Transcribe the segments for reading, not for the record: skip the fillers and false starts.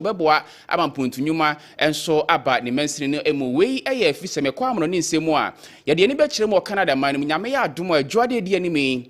beboa amampuntu nyuma enso aba ne mansini no emu wei eye fi se mekwa amno ne nsemu a ye de ni be kire mo Canada man mu nyame ya adom adwade de anime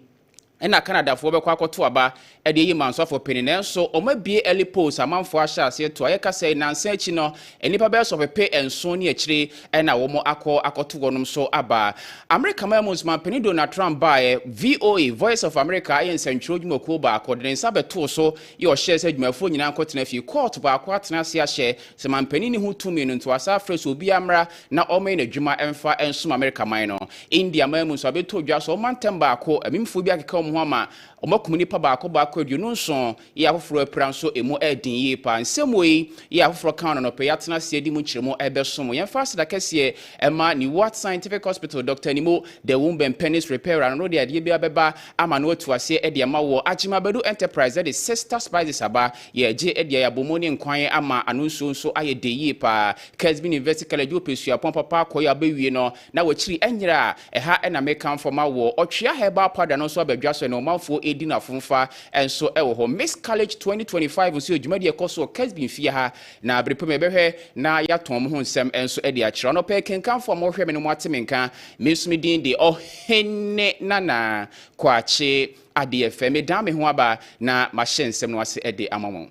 ena Canada fo be kwa akoto aba e de yi manso for peni nenso omabie early post amanfo ahya ase to aye kasa nansa achi no enipa be so pepe enso ne akire ena wo mo akoto wonom so aba America mamus man peni Donald Trump ba VOA Voice of America aye nsantro dwuma ko ba akodren sabeto so ye o share se dwumafo nyina akotena fi court ba akwa atena ase ahye se man peni ni hu tumi no nto asa fresh obi amra na o me na dwuma emfa enso America man no India mamus abeto dwa so man temba ko amimfo bi akeka ho ama omakumuni pa ba ko aduonu nson ye afoforo apran so emu edin yi pa nsemwe ye afoforo kan no pe yatena se edi mu kiremo ebesom ye fa seda kese ema ni What Scientific Hospital Dr. Nimo the womb and penis repair no de ade bi abeba ama no atu ase ede ama wo Ajimabedu Enterprise that is sister spices aba ye je ede ya bomoni nkwan ama anunso nso aye de yi pa Kessben University College opesua papa ko ya bawie no na wachiri enyira eha ena mekan forma wo otwea heba pada no so abadwa so no manfo edi na funfa enso ewo ho Miss College 2025 nso adwumadi ekoso Kessben fie ha na abrepo mebehwe na yatom ho nsem enso edi akira no pe kenkan fo mo hwe me no matemenka mesumi din de ohene nana kwache ade FM da me ho aba na ma hye nsem no ase edi amamon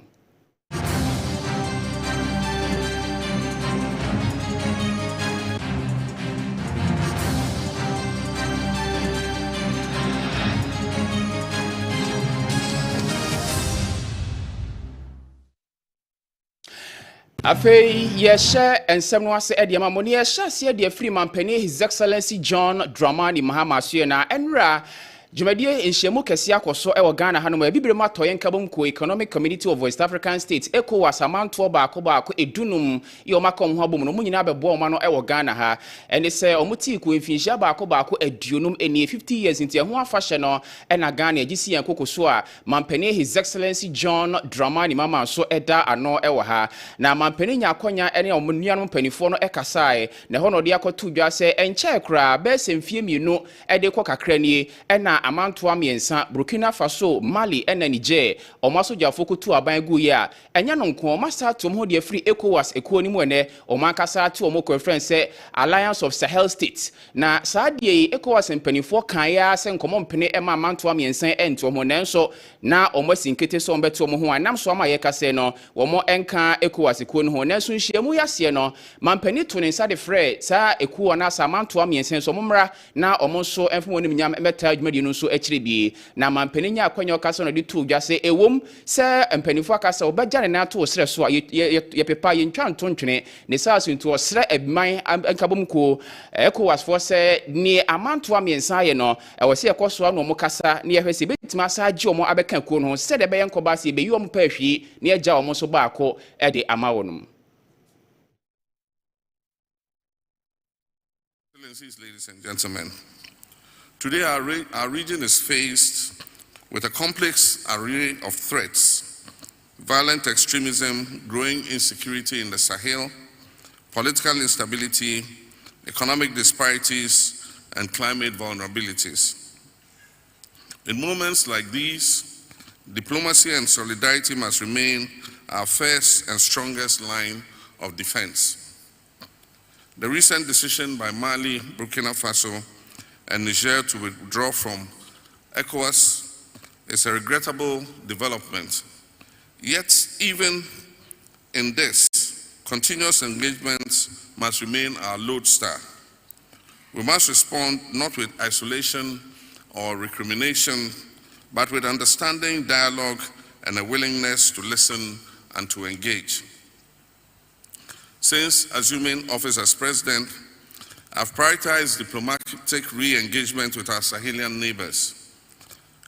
Afei yeshe ensem no ase ede amamon yeshe ase ede free mampani His Excellency John Dramani Mahama so na enra Jumadie enhyemu kese akoso e wo Ghana hanom abibire matoye nkabom ko Economic Community of West African States ECOWAS amanto baako edunum ye o makom ho abom no munyina bebo ma no e wo Ghana ha ene se omuti ko enfinhia baako aduonum eni 50 years nti ho afahye no e na Ghana agisi yan kokoso a mampani His Excellency John Dramani Mahama so eda ano e wo ha na mampani nya akonya ene omunuanom panifo no e kasae na ho no de akoto dwa se enche kra be semfie mienu e de kokakra ni e na amantoa miensa Burkina Faso Mali ena Niger omaso jafo kutu aban gu ya enya no nko omasa tom ho de free ECOWAS ekuo ni mu ene omankasa to omo conference Alliance of Sahel States na saadie ECOWAS mpanifo kan ya se nkomo mpene ema amantoa miensa ento ho nenso na omasinkete so ombeto omo ho anam so ama ye kase no womo enka ECOWAS ekuo no ho nenso nhyiamu yase no mampani to ne sade frɛ sa ekuo na sa amantoa miensa so momra na omo so enfo wonim nyam meta adwumadi no so akiribie na mampani nya akwanya okasa no de to dwa se ewom se mpanifo akasa obagya ne na to osre so ye pepa ye ntwa ntontwene ne sa asuntu osre ebiman ankabom ko ECOWAS for se ni amanto amiensa ye no ewo se ekoso no mo kasa ne ye hwese betima sa agi omo abeka ko no se de be yenkoba se be yi omo pa hwi ne agya omo so baako e de amawonum. Excellencies, ladies and gentlemen, today our region is faced with a complex array of threats: violent extremism, growing insecurity in the Sahel, political instability, economic disparities, and climate vulnerabilities. In moments like these, diplomacy and solidarity must remain our first and strongest line of defense. The recent decision by Mali, Burkina Faso, and Niger to withdraw from ECOWAS is a regrettable development. Yet, even in this, continuous engagement must remain our lodestar. We must respond not with isolation or recrimination, but with understanding, dialogue, and a willingness to listen and to engage. Since assuming office as president, I've prioritized diplomatic re-engagement with our Sahelian neighbors.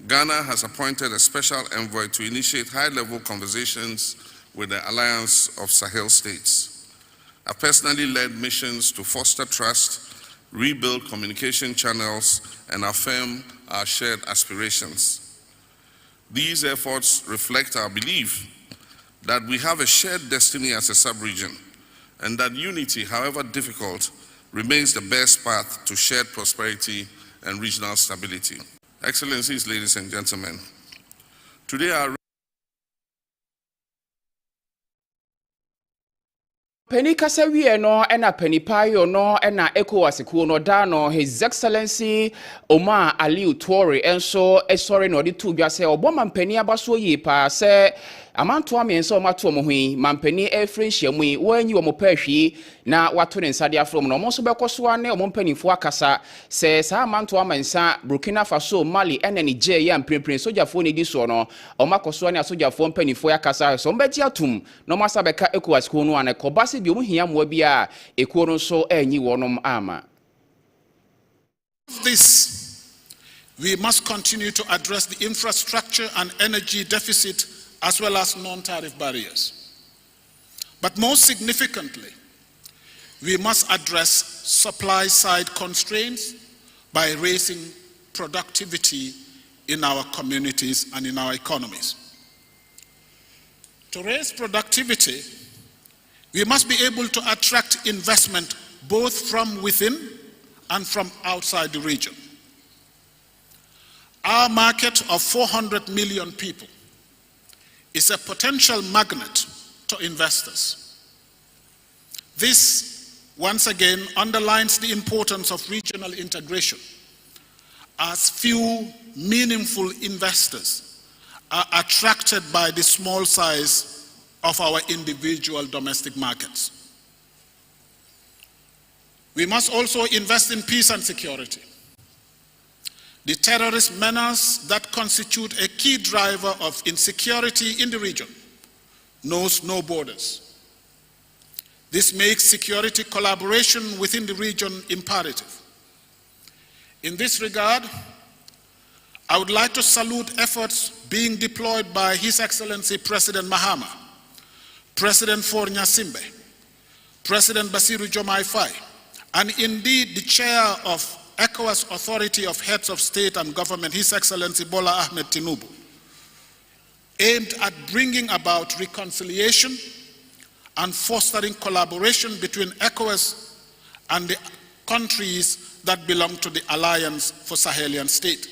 Ghana has appointed a special envoy to initiate high-level conversations with the Alliance of Sahel States. I've personally led missions to foster trust, rebuild communication channels, and affirm our shared aspirations. These efforts reflect our belief that we have a shared destiny as a sub-region, and that unity, however difficult, remains the best path to shared prosperity and regional stability. Excellencies, ladies and gentlemen, today our Penny Kaseɛ no ena penny payo no ena ECOWAS no da no His Excellency Omar Aliu Touray enso sorry no de to bia sɛ oboma penny abaso yi pa sɛ amanto amenso mato mo hui mampeni efrenhia mu yi wanyi wo mo pahwi na wato ne nsade afrom no mo so bekoso ane o mo mpanifo akasa sɛ saa amanto amensa Burkina Faso Mali ene Nigeria mprempren sojafo ne di so no o makoso ane asojafo mpanifo akasa so mbeti atum no masa beka ECOWAS no ane kobase bi o mo hia mo bia ekuo no so anyi wonom ama. This, we must continue to address the infrastructure and energy deficit as well as non-tariff barriers. But most significantly, we must address supply-side constraints by raising productivity in our communities and in our economies. To raise productivity, we must be able to attract investment both from within and from outside the region. Our market of 400 million people is a potential magnet to investors. This, once again, underlines the importance of regional integration, as few meaningful investors are attracted by the small size of our individual domestic markets. We must also invest in peace and security. The terrorist menace that constitute a key driver of insecurity in the region knows no borders. This makes security collaboration within the region imperative. In this regard, I would like to salute efforts being deployed by His Excellency President Mahama, President Faure Gnassingbé, President Bassirou Diomaye Faye, and indeed the chair of ECOWAS Authority of Heads of State and Government, His Excellency Bola Ahmed Tinubu, aimed at bringing about reconciliation and fostering collaboration between ECOWAS and the countries that belong to the Alliance for Sahelian State.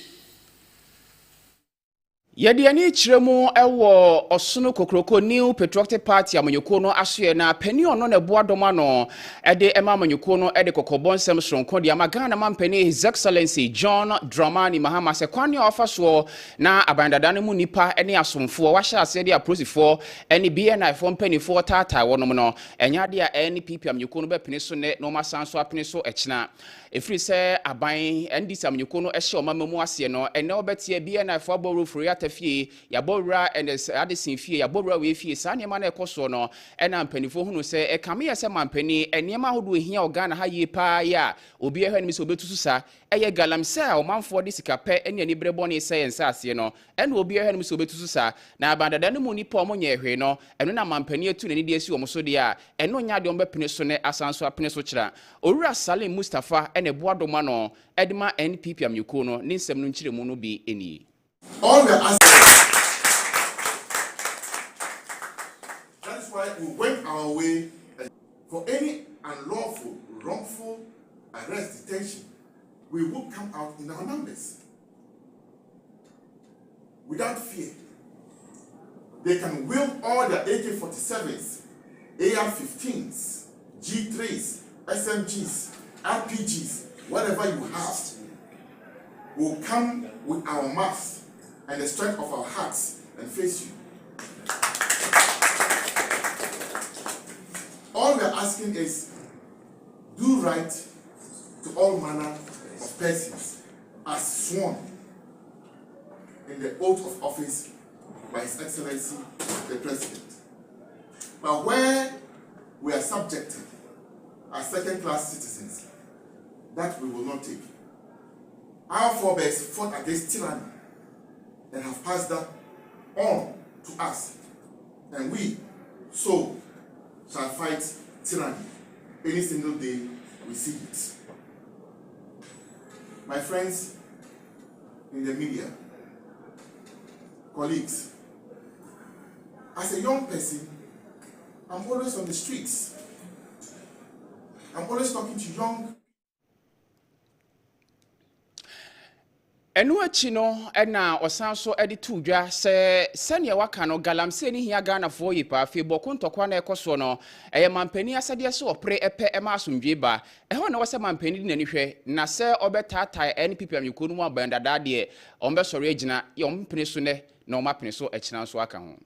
Yediani chiremu ewo Osono Kokroko New Patriotic Party amanyoko no asoye na pani ono na boadoma no ede ema amanyoko no ede kokobon sem sonko de amagana mampani His Excellency John Dramani Mahama se kwani ofaso na abandadane mu nipa ene asomfo wahya ase de aprosifo ene BNI fo mpanifo tata wonom no enya de a NPP amanyoko no bepene so ne no masanso apene so echina efiri se aban ndisi amanyoko no ehye omamamu ase no ene obetie BNI fo aboru furi fie ya borra and adesin fie ya borra we fie sa niema na ekoso no ena mpanifo hunu se ekame ya se mampani eniema hodo ehia Ghana ha ye pa ya obi ehwe ni se obetusu sa eye galamse a omanfo de sikape ene ani brebo ne se yensa ase no ena obi ehwe ni se obetusu sa na abandada ne mu nipa omonye ehwe no eno na mampani etu ne de esi omoso de a eno nya de ombepene so ne asanso apene so kira Owura Salim Mustafa ene boadoma no edema NPP amyuko no ne nsem no nkiremu no bi eni. All we are asking, that is why we went our way for any unlawful, wrongful arrest, detention, we will come out in our numbers. Without fear. They can wield all their AK-47s, AR-15s, G3s, SMGs, RPGs, whatever you have, will come with our masks and the strength of our hearts and face you. All we are asking is, do right to all manner of persons as sworn in the oath of office by His Excellency the President. But where we are subjected as second-class citizens, that we will not take. Our forebears fought against tyranny and have passed that on to us. And we, so, shall fight tyranny any single day we see it. My friends in the media, colleagues, as a young person, I'm always on the streets. I'm always talking to young Enu achi no na osan so editu dwa se sene waka no galamse ni hia Ghana fo yi pa fe boko ntokwa na ekoso no eye mampani asade se opre epe ema asomdwe ba ho na wose mampani di nani hwe na se obetata NPP amyuko no mu abandada de ombe sori agina ye ompene so ne na omapene so akina so aka ho.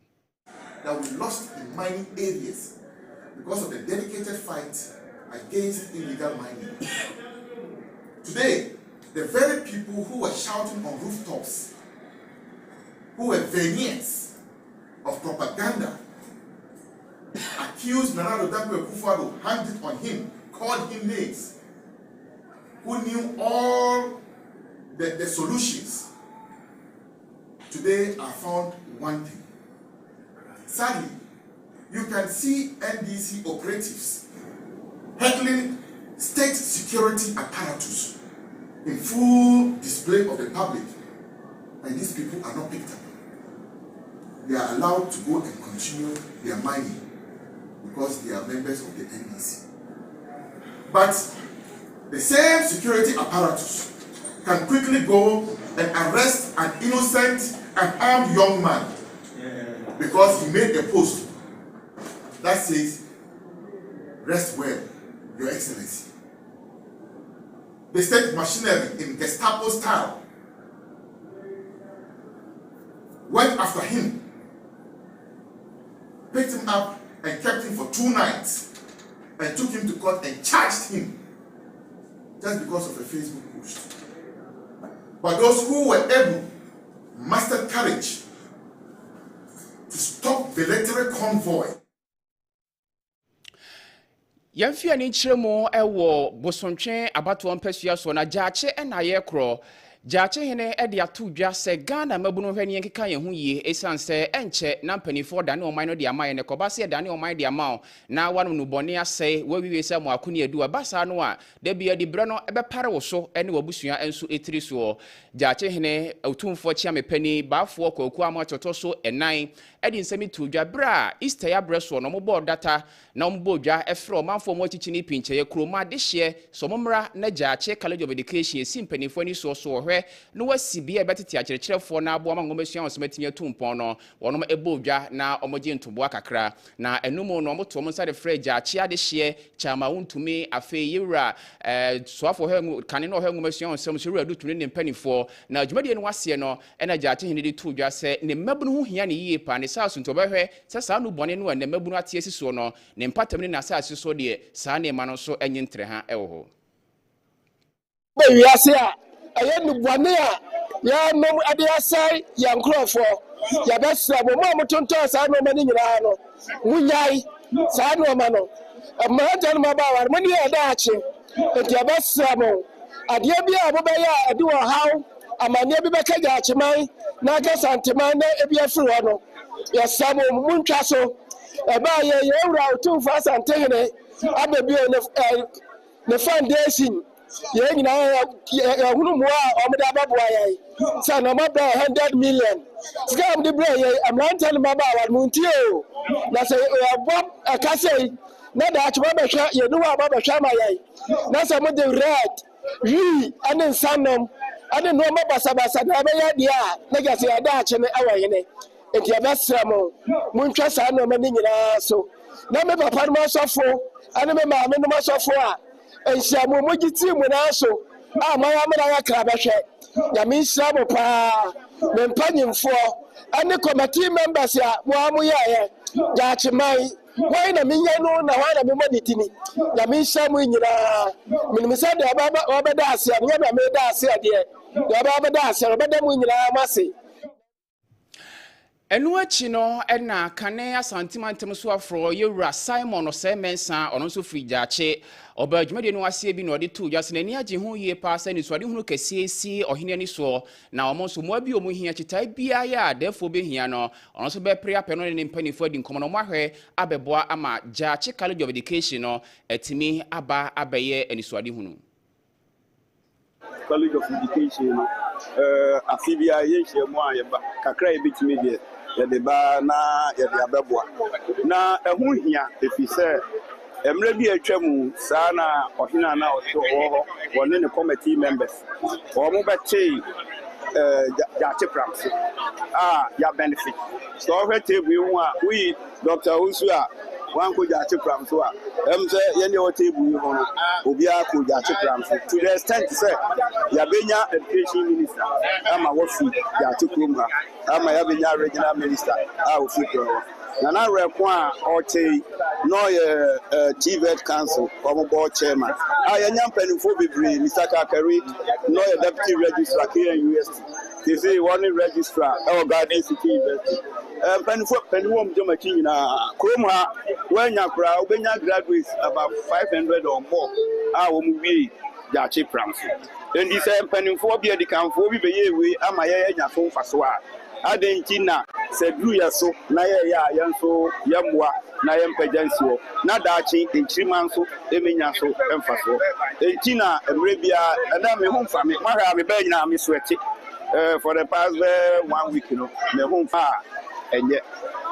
That we lost in mining areas because of the dedicated fight against illegal mining. Today, the very people who were shouting on rooftops, who were veneers of propaganda, accused Nana Dankwa Akufo-Addo, hanged it on him, called him names, who knew all the solutions, today are found wanting. Sadly, you can see NDC operatives heckling state security apparatus in full display of the public, and these people are not picked up. They are allowed to go and continue their mining because they are members of the NDC. But the same security apparatus can quickly go and arrest an innocent and armed young man because he made a post that says, "Rest well, Your Excellency." The state machinery in Gestapo style went after him, picked him up and kept him for 2 nights and took him to court and charged him just because of a Facebook post. But those who were able, mustered courage to stop the military convoy. Yamfia ni chiremo ewo bosontwe abato mpesua so na jaache na ye kro jaache hene e de atu dwa se Ghana mabunu hwani nkeka ye hu yie esanse enche na mpanifo da ne oman no de amaye ne koba se da ne oman de amao na wanu no bone ase wawiwe se mo akuni edu abasa no a da bia di bre no ebe pare wo so ene wabusua enso etiri so jaache hene otumfo chia mepani baafo kwaku amachoto so enan edi nsemi tu dwa bra Easter ya breso no mo data na mo dwa efro manfo mo chichini pinche ye kroma de hye so momra na jaache college of education simpanifo ni so hwe no wasi bia betete akyerkyerefo na abo amangomesua osmetimi atumpon no wono ebo dwa na omoje ntobo akakra na enumo no moto mo sade frɛ jaache ade hye chama wontumi afe yewra soafo hwe kane no hwe ngomesua osem so wura dutune ne mpanifo na adwumadie no wase no ena jaache hene de tu dwa se ne mabunu ho hia ne yie pa ne saso ntobehwe se sa no bone no ne mabunu atie siso no ne mpatam ne na saso so de sa ne ma no so enyentre ha ewo ho be wiase a ayen bwane a ya nom ade asai ya nkrofo ya besra bo mo tonton sa no mani nyira no munyai sa no ma no amma jan ma ba war mani ya da ache enti abesra mo ade bia bo be ya ade wo haw amane bi be ka ja ache mai na ga santeman na ebi afiri ho no ya samo muntwa so eba ye ewura otumfo asantehene abebi ne foundation ye nyina ya hunu mo a omda baboa ye sa na mabra 100 million scam de bra ye amrantel maba wa muntio na se bob akase na da achwa be hwa ye duwa ba be hwa ma ye na se mo de red wi anen sanom ade no mabasa na be ya dia na gase ya da ache ne awaye ne enti abasra mo muntwa sa no mani nyina so na me papa no sofo ane me maame no sofo a ensiamu mogiti mu na so a maya mena ya kra behwe ya me nsiamu pa me mpanyimfo ane committee members ya mo amu ya ya chimai why na minya no na why na me moditini ya me nsiamu nyina minimisa de obeda ase ya me da ase ade ya obeda ase obeda mu nyina mase enu achi no na kane asantimantem so afro yewura Simon Osemensa ono so free jaache oba adwumade no ase bi no de to jase na ni age ho yie pa sa ni so de hunu kese si ohene ni so na omo so mo abi omo hia chitai bia ya defo be hia no ono so be pre apeno ne mpanifo di nkomo no mo ahwe abeboa ama jaache college of education no etimi aba abaye eni so de hunu college of education afibia ye hye mo ayeba kakra e bitimi de ya de ba na ya de abeboa na ehu hia efise emre bi atwam saa na ohina na oto ho wone ne committee members o mo bete Jachi Pramso. Ya benefit. So we Dr. Usua one could Jachi Pramso. Any table Ubia could Jachi Pramso. To the extent say Yabenya Education Minister. I'm a wafi Jachi Kumba. I'm a Yabenya Regional Minister. I will fit Nana Rekwan Oche no TVET Council or board chairman. I am Penifo Bibri, Mr. Kakari, no deputy registrar here in UST. They say one registrar or Garden City University. Penifo Penwom Jomakina, Kroma, when Yakra, when you graduates about 500 or more, I will be Jachi Pramso. Then this Penifo be the Campo, we am my phone for Swa. Adentina said so na ya yanso yamwa na yempejanso na dachi enchirimanso emenyaso emfaso entina emrebia na me hu fa me mara me ba nyina me sweti for the past 1 week no me hu fa enye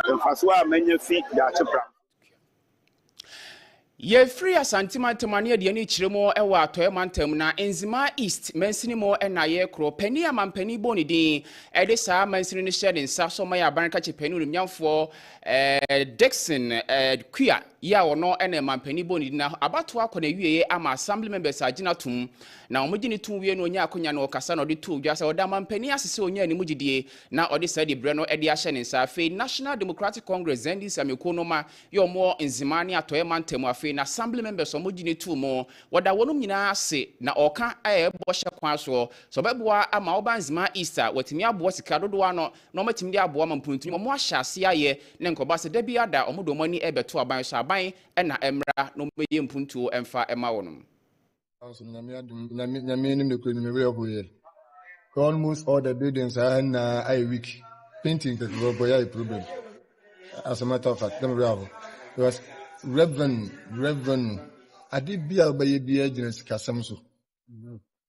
emfaso a menya fi ya chepra Ye free asantima temane de ani kiremo ewa atoye mantam na enzima east mansini mo na ye kro pani amampani boni din ede saa mansini ne shede nsa so ma ya banka chepani urumyamfo Dixon Quia ya wono na amampani boni din na abato akona wieye ama assembly members agina tum na omugini tum wie no onya akonya no kasa no de tu dwa se oda amampani asese onya ni mugidie na ode sa de bre no ede ahye ne nsa fe National Democratic Congress ndc amekonoma yo mo enzima ne atoye mantam afe na assembly members omugini tu mo wada wonum nyina ase na oka ayebo hye kwan so beboa ama obanzima Easter watimi abo sika dodo ano na omatimi de abo ama mpuntu mo ahye ase aye ne nkoba se da bia da omodomani ebeto aban so aban na emra no meye mpuntu emfa ema wonum almost all the buildings are in a week painting that will a problem. As a matter of fact, it was Reverend I did be a baby agency Casamso.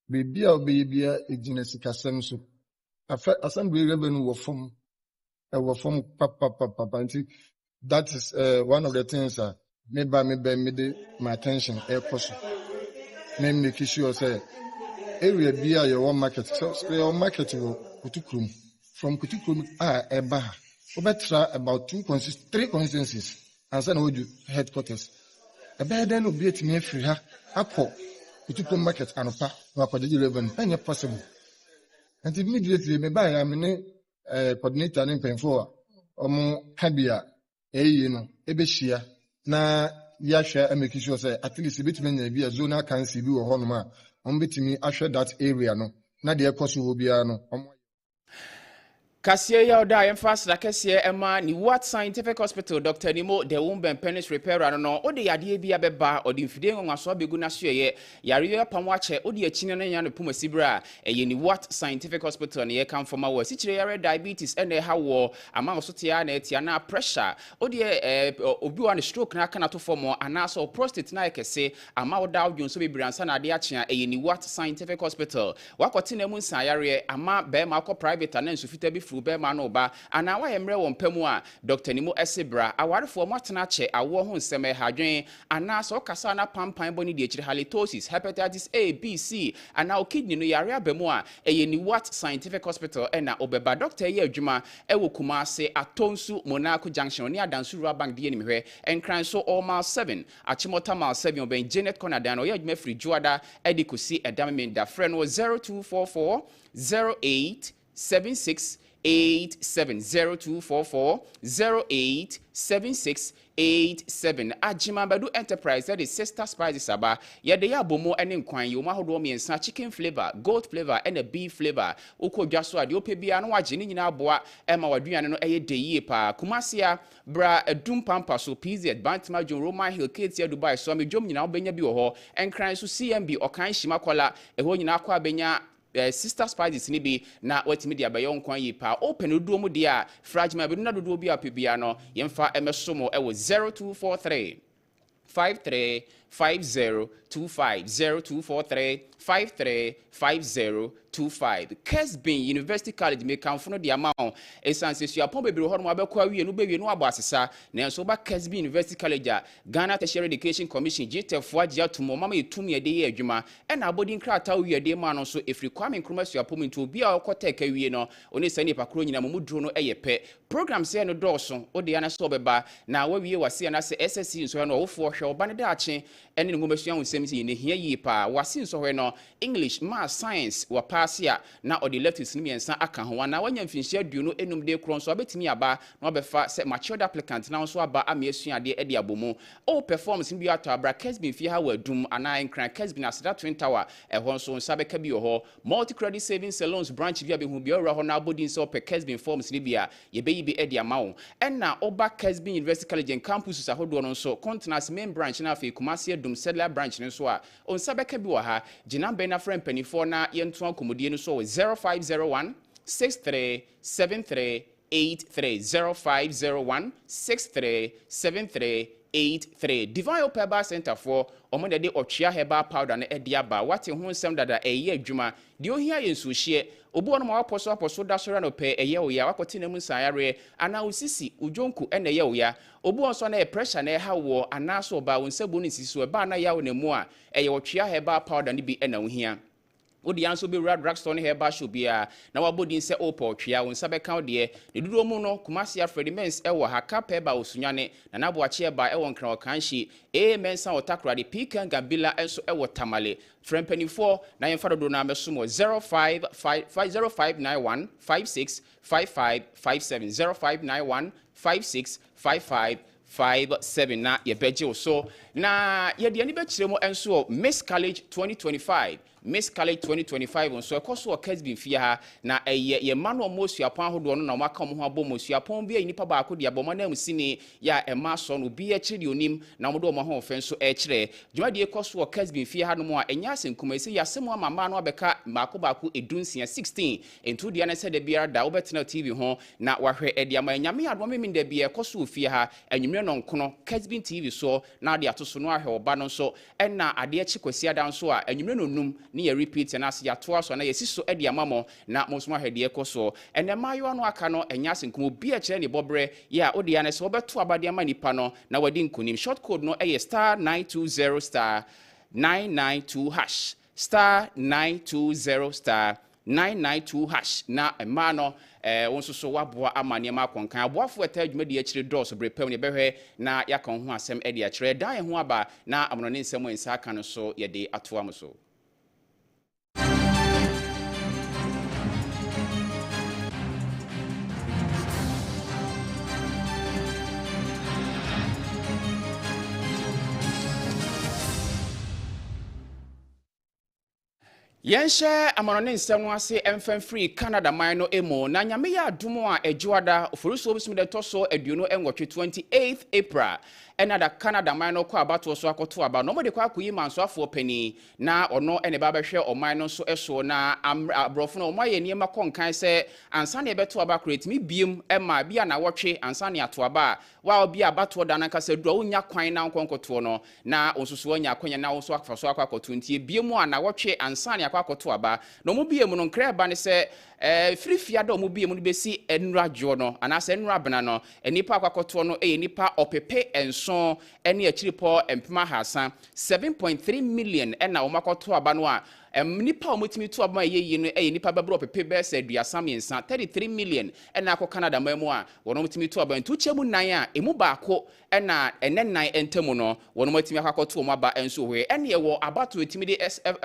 Baby a baby agency Casamso. Assembly Reverend were from Papa. That is one of the things that made my attention air person. Namely, Kishio say, area be your market. So, your market will Kutukrum. From Kutukrum, Eba. Obetra about 3 constituencies. And then would you headquarters. A bed then will be at me free her. Apple. Kutukrum market and a pack. Reverend, any possible. And immediately, me buy a minute coordinator and paying for Kabia, Ebeshia, na Yasha, and make sure say at least a bit many be a zona can see you or Honoma. Bet me assure that area no. Na the apostle will be no. Kaseɛ ya oda emphasize la Kessben ema ni what scientific hospital Dr. Nimo the womb and penis repairer no ode yade bia beba ode mfide nwanso abegu na so ye yare pamwache ode akine na nya no puma sibra eye ni what scientific hospital na ye kan forma wo sikire yare diabetes ene ha wo ama so tia na etia na pressure ode obi wa stroke na kana to formo ana so prostate na ekese ama oda odwon so bebransa na ade achia eye ni what scientific hospital wakote na mu nsan yare ama be ma akọ private na nsufita bi Bema no ba ana wa yemre won pamu a Dr. Nimo Esebra awarefo motena che awo ho nseme hadwen ana so kasa na pampan boni de ekire halitosis hepatitis A B C ana o kidney no yare abamu a eye ni what scientific hospital na obeba doctor ye adwuma ewo Kumase Atonsu Monaco Junction ni Adansu Rural Bank de nimhwe enkran so all mile 7 achimota mile 7 oben Janet Konadan o ye adwuma free Juada edikusi edamemenda friend wo 0244 0876 87024408787 Ajima Badu Enterprise that is sister spices aba yede ya bomo ene nkwan yo mahodo miensa chicken flavor goat flavor and a beef flavor uko dwaso ade opebia no wage ni nyina aboa ema waduane no eye deyie pa Kumasia bra edum pampa so PZ Bantima John Roman Hill Kaseɛ Dubai so amedwom nyina obenya bi wo ho enkran so CMB okan hima kola eho nyina akwa benya sister spices ni bi na watimi dia bayo nkwan yi pa open oduo mu dia fragment bi na dodo bi apebia no yemfa emesomo ewo 0243 53 5025 0243 535025 Kessben University College me kan fono de amount esanse suapon bebre ho no abekọ awie no bewie no abo asesa na enso ba Kessben University College Ghana Tertiary Education Commission GTF agia tumo mama etumi ede ye adwuma e na abodi nkrata wie de ma no so efri kwame nkroma suapon nto obi a okota ka wie no oni sani pakro nyina momuduro no eyepe program se no dɔɔso ode ana so beba na wawie wase na se SSC nso no wofo hwe oba ne daache ene ne ngomasua nsɛm si ne hia yi pa wase nso hwe no English Math Science wa pasia na odi leftis ni miensa aka ho na wanya mfinhia aduonu enum de kron so abetimi aba na obefa se matured applicant na so aba amesua de ede abomu o performance bi ato abra Kessben fi ha wadum ana enkran Kessben aseda twin tower ehon so nsabeka bi ho multi credit savings loans branch bi abehu bi ora ho na abodi nso pe Kessben forms ni bia ye be bi ede amawo enna oba Kessben University College and campus ahodo no so continents main branch na afi Kumasi Dum Sedler branch no so a onsabeka bi wa ha ginambe na friend penifo na yentu akomodie no so 0501 6373 83 0501 6373 83 Divine Opeba Center for omonde de ochia herbal powder na ediaba wate ho nsem dada eye adwuma de ohia yensu hye obu ono ma waposo da sora no pe eye oya wakote na mu nsayare ana usisi ujonku ene ye oya obu onso na pressure na ha wo ana so ba wonsabu no sisi so ba na yawo na mu a eye ochia herbal powder ni bi ena ohia Odi anso be drugstore herbal shop bia na wabodi nse opo twia won sabe kan de dudu mu no Kumasi Afredimens ewo haka peba osunyane na nabo ache ba ewo nkran okanhyi mensa otakra de Pikan Gabila enso ewo Tamale Frempeni4 na yemfa dodo na mesumo 0591 565557 0591 565557 na yebeje so na ye de ani be kiremo enso Miss College 2025 Miss College 2025 so ekoso Kessben fie ha na ye manu omosuapon ahodo no na maka mo ho abo mosuapon bia nipa ba akodi aboma na musini ya ema so no bia chiri onim na modo mo ho ofen so ekire dwumadi ekoso Kessben fie ha no mo a enya asenkuma ese yasemo amama no abeka mako edunsia 16 entu dia na se de bia da obetena TV ho na wahwe ede ama nyame adwo me de bia ekoso fie ha enwumre no nkono Kessben TV so na de atoso no ahwe oba no so enna ade echi kwasi adan so a enwumre no num ni ye repeat na se ya to aso na ye siso ede amamo na mosoma hede ekoso ene mayo no aka no enya asenkumo bia kire ne bobre ya ode ya na se obeto abade ama nipa no na wadi nkunim short code no eye *920 *992 hash *920 992 hash na ema no wonso so waboa amane ma konkan aboafo eta adwumadi akire dɔs brepam ne behwe na yakon ho asɛm ede akire dan ho aba na amono ne nsɛm ensa aka no so yede atoa mo so Yenshe amanone nsɛm ase emfan free Canada man no emo na nyame ya adomo a ejuada oforuso obisum de toso aduno enwotwe 28th April enada Canada man no kwa abato so akoto aba no mo de kwa akoyi manso afo pani na ono ene ba behwe oman no so eso na abrofo no mo ye niema konkan se ansa na ebeto aba create mi biem ema bia na wotwe ansa na ato aba wa obi abato da na kasa du onya kwan na nkonkoto no na onsusu anya akonya na onso akfaso akwakoto ntie biemu a na wotwe ansa na akwakoto aba no mo biem no nkra ba ne se frifia da mo biem no besi enura jo no anase enura bena no enipa akwakoto no nipa opepe enso ene akiripo empema hasa 7.3 million ena omakoto aba no a nipa omotimi to aba yeyi no nipa babro pepe bese aduasam yensa 33 million ena akọ Canada mamu a wono motimi to aba ntu chemu nan a emu baako ena enenan entemu no wono motimi akwakoto mo aba enso hwe ene ye wo abato etimi de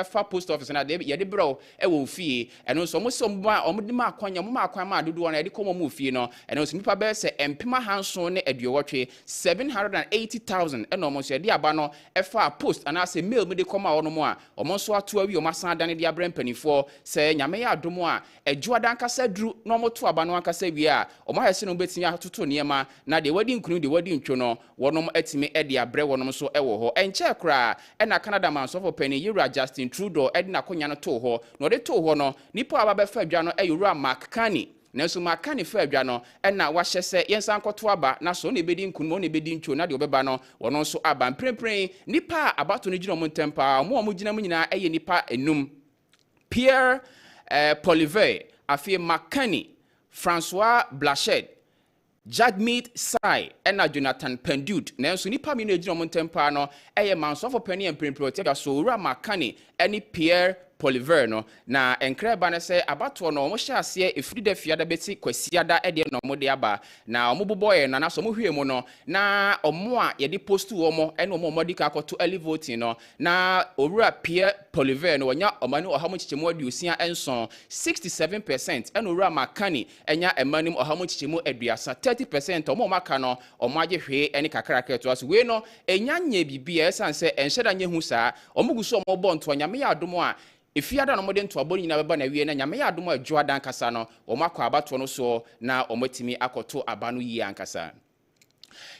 fa post office na de ye de bro wo fie eno so mo so omde ma akwanya mo ma akwan ma dodo na de komo mo fie no eno so nipa bese empema hanso ne aduowotwe 780,000 eno mo so de aba no fa post ana se mail me de koma wono mo a omo so ato awi o san dan de abrem panifo se nyame ya adomo a ejuada nkasa duru no moto aba no nkasa wi a omo hese no betimi atoto niema na de wadi nkunu de wadi ntwo no wonom atimi ede abre wonom so ewo ho enche kra na Canada man so for pani Yura Justin Trudeau ede na konya no to ho no de to ho no nipo aba be fa dwa no Yura Mark Carney nanso makani fa adwa no na wahye se yensan koto aba na so na ebedi nkunu na ebedi ntwo na de obeba no wono nso aba mprempren nipa abato no gina mo ntempa mo gina mo nyina eye nipa enum Pierre Polivet afie Makani François Blachet Jagmeet Sai ena Jonathan Pendut nanso nipa mi no gina mo ntempa no eye mansofo pani emprempren tia so ura Makani eni Pierre Polivet no na enkreba ne se abato no mo hya ase efiri da fiada beti kwasiada ede no mo de aba na omo boboye na so mo hwie mo no na omo a ye de post wo mo ene omo modika akoto early voting no na owura Pierre Polivet no wonya omani ohamo chichemu aduosia enson 67% ene owura Makani enya emanim ohamo chichemu aduasa 30% omo maka no omo age hwe ene kakrakra to aso we no enya nya bibia esanse enhyeda nya hu saa omo guso omo bo nto nyame ya adomo a Ifiada no mode nto aboni nyina beba na wie na nyame ya adomo adwo adan kasa no omakọ abato no so na omatimi akoto abano yi ankasa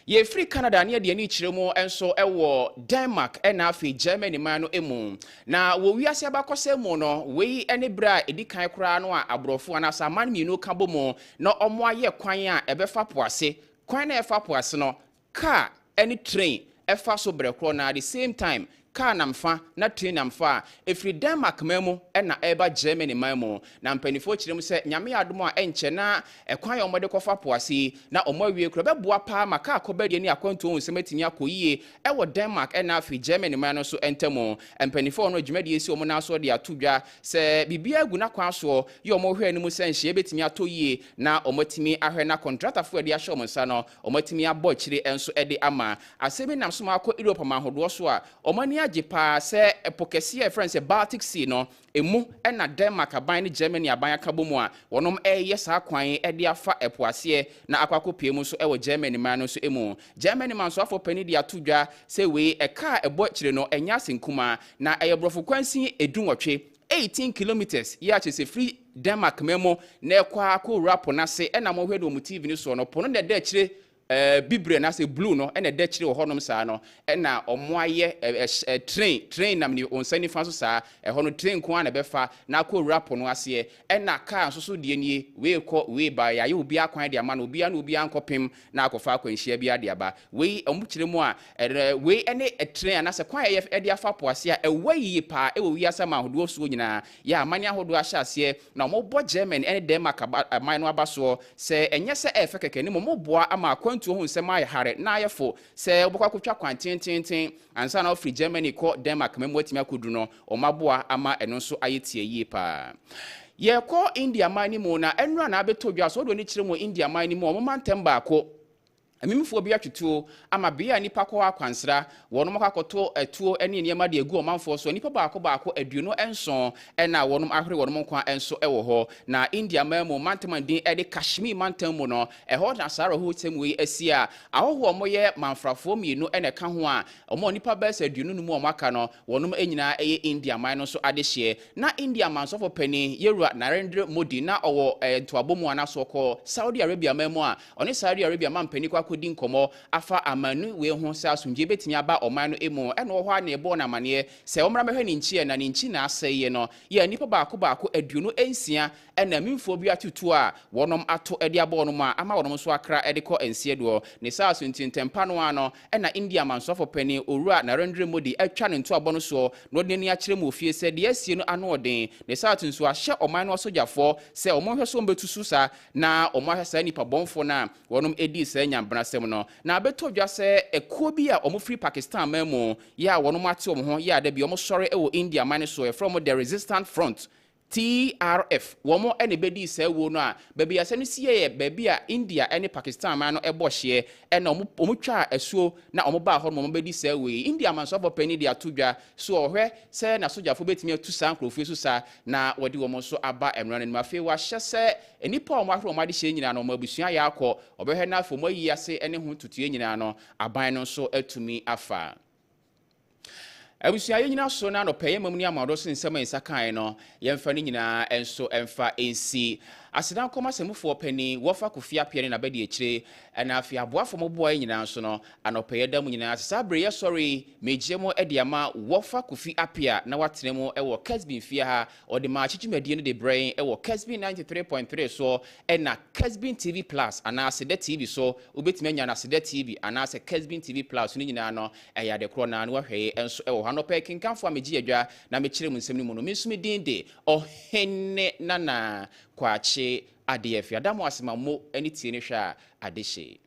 ye free Canada ne de ani kiremo enso ewo Denmark na afi Germany man no emu na wo wiase abakose mu no we ene bra edikan kura no a abrofo anasa man mi no kabo mu na omo aye kwan a ebefa poase kwan na efa poase no car any train efa so brekro na at the same time car namfa na train namfa efri Denmark memu na eba Germany memu na mpanifo kirem se nyame adomo a enche na ekwan omode kofa poase na omawie kro beboa pa maka akobade ni akwanto hu sematimi akoyie ewo Denmark na afi Germany man so entemo mpanifo no dwumade esi omo na so de atodwa se bibia agu na kwan so ye omo hwe ni mu senhye betimi atoyie na omotimi ahwe na contractor fo de ahye omonsa no omotimi abo kire enso ede ama asemi nam so mako Europe ma hodo so a omani Jipa se epokesi friends Baltic Sea no emu na Denmark aban ne Germany aban akabo mu a wonom sa kwan de afa epoase na akwakopie mu so ewo Germany man no so emu Germany man so afọ pani de atodwa se we eka ebo kire no enya senkuma na eyebrofo kwansin edunwotwe 18 kilometers ya chese free Denmark memo na ekwa ko rapo na se na mo hwedo mu TV ni so no pono de de kire bibre na se blue no ene de kire honom saa no na omoaye train nam ni onsani fa so saa hono train ko na befa na ko rap no ase na car so so de nie we ko we ba ya ye obi akwan de ama na obi na obi ankopem na akofa akwanhia bi ade aba we omukire mu a we ene train na se kwan ye de afa poase a ewayi pa ewo wi asa ma hodo so nyina ya amanya hodo ahya ase na omobo German ene Denmark aman no abaso se enye se efe keke ni moboa ama to hu se mai hare na ayefo se obokwa kwatwa kwantintintin ansa na ofri Germany ko Denmark memo atimi akodu no omaboa ama eno so ayetie yi pa ye ko India mani mu na enra na abetodwa so do ni kiremo India mani mu o mantem ba ko amimfo bi atwetuo ama bia nipa ko akwansra wonom akakoto etuo ene niema de egu omanfo so nipa baako aduno enson na wonom ahwere wonom kwa enso ewo ho na India mamu mantemandin ede Kashmir mantamu no eho na sara ho temwe asia ahoho moye manfrafo mienu ene ka ho a omo nipa besa aduno no mu omaka no wonom enyina eye India man no so adehye na India man so for pani Yerua Narendra Modi na owo ntoabomu anaso ko Saudi Arabia mamu a oni Saudi Arabia man pani kwa kodi nkomo afa amanu we ho sa asumje betimi aba oman no emu ene wo ho a na ebo na mane se omra mehwe ni nchi na ni nchi na aseye no ye nipa baako aduno ensia ena mimfo bi atutu a wonom ato ede aba no ma ama wonom so akra ede ko ensie do ne sa asuntintempa no ano ena India mansofo pani owura Narendra Modi atwa ne nto abono so no de ni akire mu ofie se de asie no ano oden ne sa atunso ahye oman no sojafo se omon hwe so mbetusu sa na omon hwe sa nipa bonfo na wonom edi sa nyambra no na abetodwa se ekuo bi a omo free Pakistan memu ya wono mate omo ho ya da bi omo sori ewo India man so from the Resistance Front TRF womo ene bedi se wo no a baby ase no sie baby a India ene Pakistan man no ebo hye ene omo twa asuo na omo ba ho omo bedi se we India man so for penny dia todwa so ohwe se na sojafo betimi atu san krofie so sa na wodi womo so aba emran ni mafe wa hye se enipa omo ahro omo ade hye nyina no omo abusua ya akọ obehwe na afo mo yi ase ene ho tutue nyina no aban no so atumi afa abusia nyina so na no peye mamuni amado sensema nsakae no yemfa ni nyina enso emfa ensi asedan koma semufo pani wofa kofia pia na bedi echire na afia boafo moboa nyina nso no anopeye da mu nyina sabre ye sorry mejiemo ediama wofa kofi apia na watenemu ewo Kessben fia ha ode ma chichimedie no de brain ewo Kessben 93.3 so na Kessben TV Plus ana Sede TV so ubetime nya na Sede TV ana se Kessben TV Plus ni nyina no eya de kro na no hweye enso ewo hanope kinkanfo ameji adwa na mechire mu nsem ni mu no minsumi dinde ohene nana kwache adefia damo asema mo ani tie ne hwa adehye